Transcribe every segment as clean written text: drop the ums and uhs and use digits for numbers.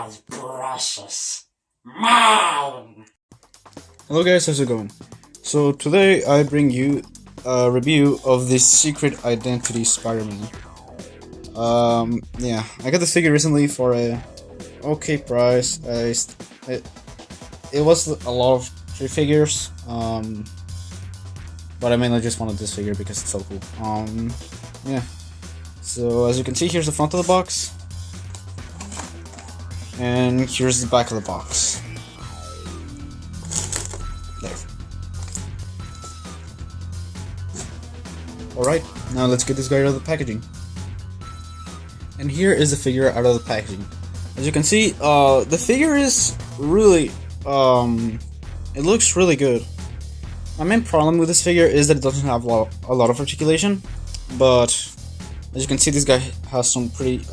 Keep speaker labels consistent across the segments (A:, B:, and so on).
A: was precious. Mine!
B: Hello guys, how's it going? So today I bring you a review of this Secret Identity Spider-Man. Yeah, I got this figure recently for a okay price. It was a lot of 3 figures, but I mainly just wanted this figure because it's so cool. Yeah. So as you can see, here's the front of the box, and here's the back of the box. There. Alright, now let's get this guy out of the packaging. And here is the figure out of the packaging. As you can see, the figure is really, it looks really good. My main problem with this figure is that it doesn't have a lot of articulation, but as you can see, this guy has some pretty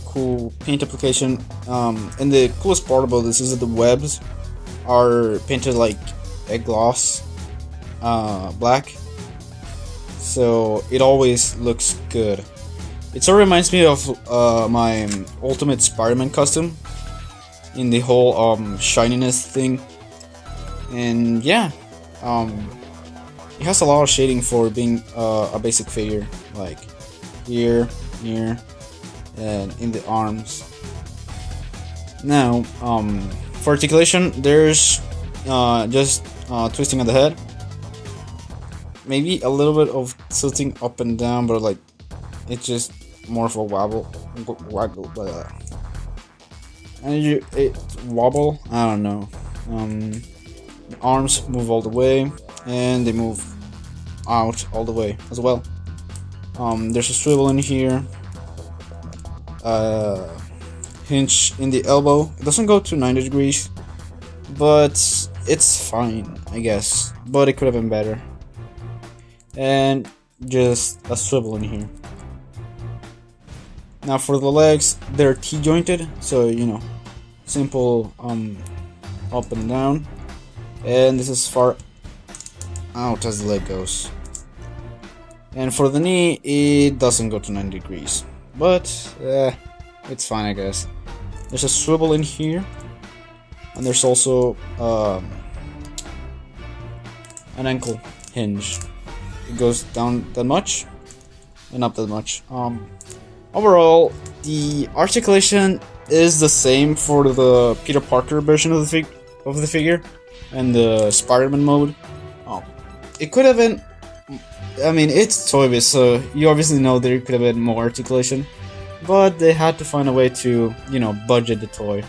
B: cool paint application, and the coolest part about this is that the webs are painted like a gloss black, so it always looks good. It sort of reminds me of my Ultimate Spider-Man custom in the whole shininess thing, and yeah, it has a lot of shading for being a basic figure, like here, here, and in the arms. Now, for articulation, there's just twisting of the head, maybe a little bit of tilting up and down, but like it's just more of a waggle, and it wobble. I don't know. The arms move all the way, and they move out all the way as well. There's a swivel in here, hinge in the elbow. It doesn't go to 90 degrees, but it's fine, I guess, but it could have been better. And just a swivel in here. Now for the legs, they're T-jointed, so you know, simple up and down, and this is far out as the leg goes. And for the knee, it doesn't go to 90 degrees, but it's fine, I guess. There's a swivel in here, and there's also an ankle hinge. It goes down that much and up that much. Overall, the articulation is the same for the Peter Parker version of the figure and the Spider-Man mode. It could have been. I mean, it's Toy-Biz, so you obviously know there could have been more articulation, but they had to find a way to, you know, budget the toy.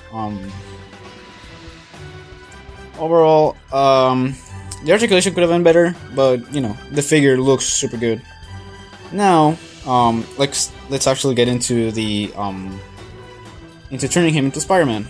B: Overall, the articulation could have been better, but you know, the figure looks super good. Now, let's actually get into the into turning him into Spider-Man.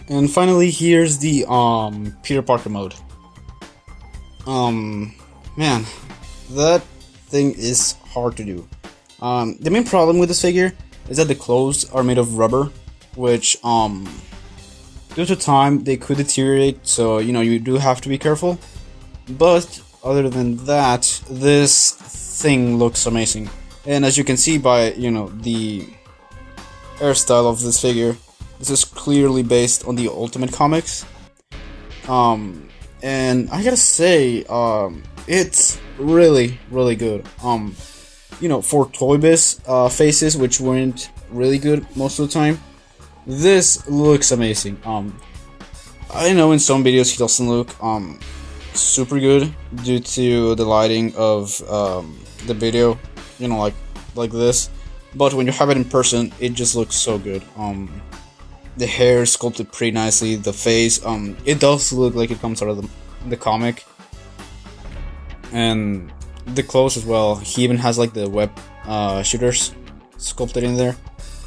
B: And finally, here's the Peter Parker mode. Man, that thing is hard to do. The main problem with this figure is that the clothes are made of rubber, which due to time they could deteriorate, so you do have to be careful. But other than that, this thing looks amazing. And as you can see by the hairstyle of this figure, this is clearly based on the Ultimate Comics. And I gotta say, it's really, really good. For Toy Biz faces, which weren't really good most of the time, this looks amazing. I know in some videos he doesn't look super good due to the lighting of the video, like this. But when you have it in person, it just looks so good. The hair is sculpted pretty nicely. The face, it does look like it comes out of the comic. And the clothes as well. He even has like the web shooters sculpted in there.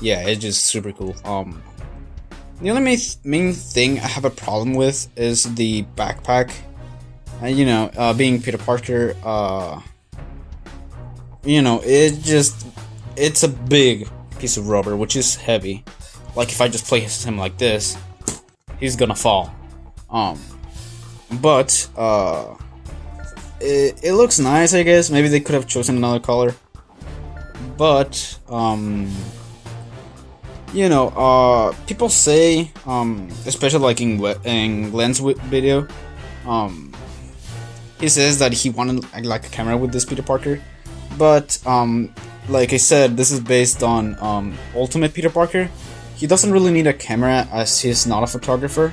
B: Yeah, it's just super cool. The only main thing I have a problem with is the backpack. And being Peter Parker, it's a big piece of rubber, which is heavy. Like if I just place him like this, he's gonna fall. But it looks nice, I guess. Maybe they could have chosen another color. But people say, especially like in Glenn's video, he says that he wanted like a camera with this Peter Parker. But like I said, this is based on Ultimate Peter Parker. He doesn't really need a camera as he's not a photographer.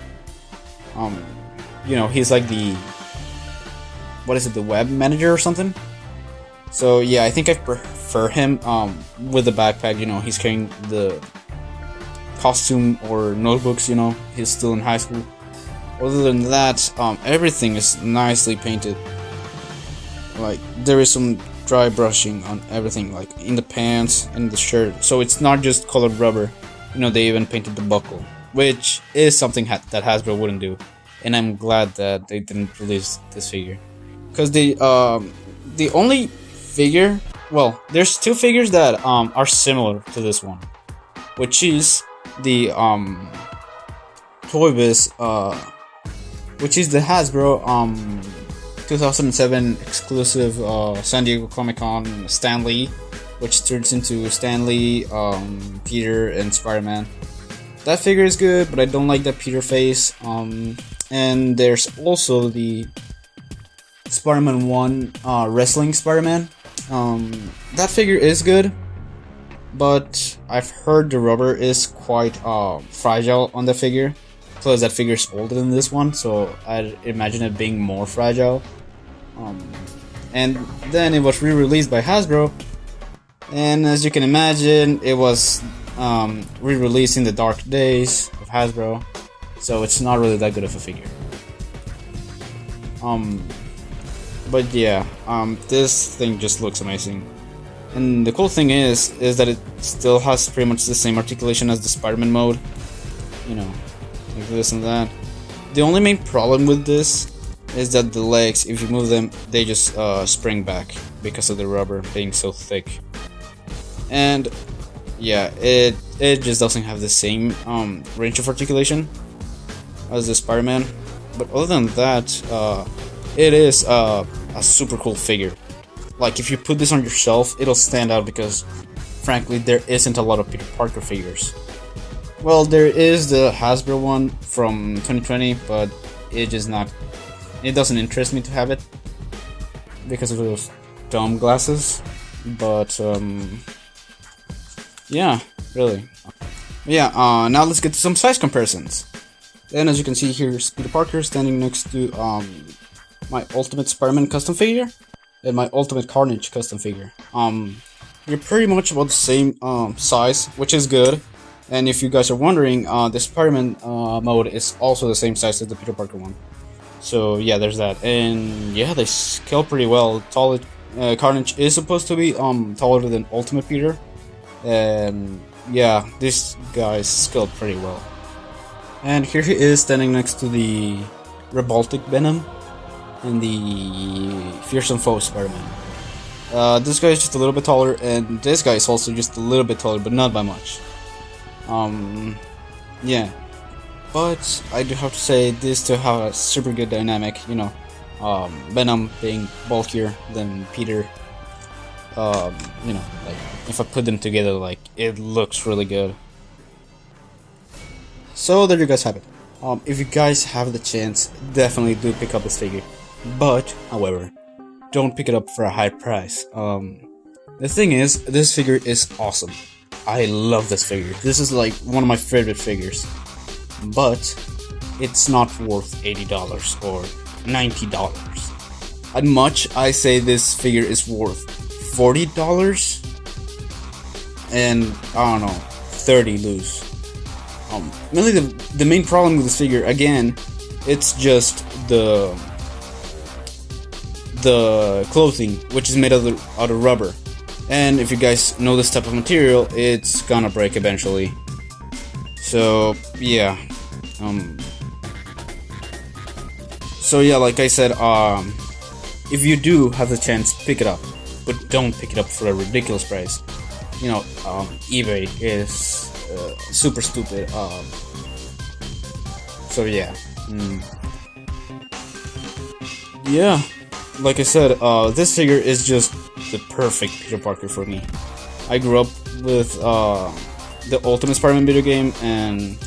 B: He's like the web manager or something. So yeah, I think I prefer him with the backpack. He's carrying the costume or notebooks. He's still in high school. Other than that, everything is nicely painted. Like there is some dry brushing on everything, like in the pants and the shirt. So it's not just colored rubber. They even painted the buckle, which is something that Hasbro wouldn't do, and I'm glad that they didn't release this figure. Because the only figure, well, there's two figures that are similar to this one, which is the Toy Biz, which is the Hasbro 2007 exclusive San Diego Comic-Con Stan Lee, which turns into Stan Lee, Peter, and Spider-Man. That figure is good, but I don't like that Peter face. And there's also the Spider-Man 1 Wrestling Spider-Man. That figure is good, but I've heard the rubber is quite fragile on the figure. Plus, that figure is older than this one, so I'd imagine it being more fragile. And then it was re-released by Hasbro. And as you can imagine, it was re-released in the dark days of Hasbro, so it's not really that good of a figure. But yeah, this thing just looks amazing. And the cool thing is that it still has pretty much the same articulation as the Spider-Man mode. Like this and that. The only main problem with this is that the legs, if you move them, they just spring back because of the rubber being so thick. And yeah, it just doesn't have the same range of articulation as the Spider-Man. But other than that, it is a super cool figure. Like if you put this on your shelf, it'll stand out because frankly there isn't a lot of Peter Parker figures. Well, there is the Hasbro one from 2020, but it doesn't interest me to have it because of those dumb glasses. But yeah, really. Yeah, now let's get to some size comparisons. Then as you can see, here's Peter Parker standing next to my Ultimate Spider-Man custom figure and my Ultimate Carnage custom figure. They're pretty much about the same size, which is good. And if you guys are wondering, the Spider-Man mode is also the same size as the Peter Parker one. So yeah, there's that. And yeah, they scale pretty well. Carnage is supposed to be taller than Ultimate Peter. And yeah, this guy's scaled pretty well. And here he is standing next to the Revoltic Venom and the Fearsome Foe Spider-Man. This guy is just a little bit taller, and this guy is also just a little bit taller, but not by much. Yeah. But I do have to say, these two have a super good dynamic, you know. Venom being bulkier than Peter. You know, like, if I put them together, like, it looks really good. So there you guys have it. If you guys have the chance, definitely do pick up this figure. But, however, don't pick it up for a high price. The thing is, this figure is awesome. I love this figure. This is like one of my favorite figures. But it's not worth $80 or $90. At much, I say this figure is worth $40 and I don't know, 30 loose. Really the main problem with this figure, again, it's just the clothing, which is made out of rubber. And if you guys know this type of material, it's gonna break eventually. So yeah, like I said, if you do have the chance, pick it up, but don't pick it up for a ridiculous price. You know, eBay is super stupid. So yeah, yeah, like I said, this figure is just the perfect Peter Parker for me. I grew up with the Ultimate Spider-Man video game, and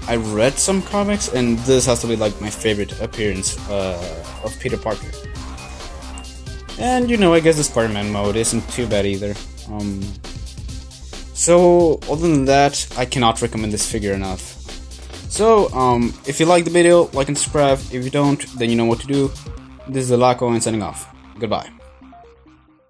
B: I read some comics, and this has to be like my favorite appearance of Peter Parker. And you know, I guess the Spider-Man mode isn't too bad either. So other than that, I cannot recommend this figure enough. So if you like the video, like and subscribe. If you don't, then you know what to do. This is Laco and signing off. Goodbye.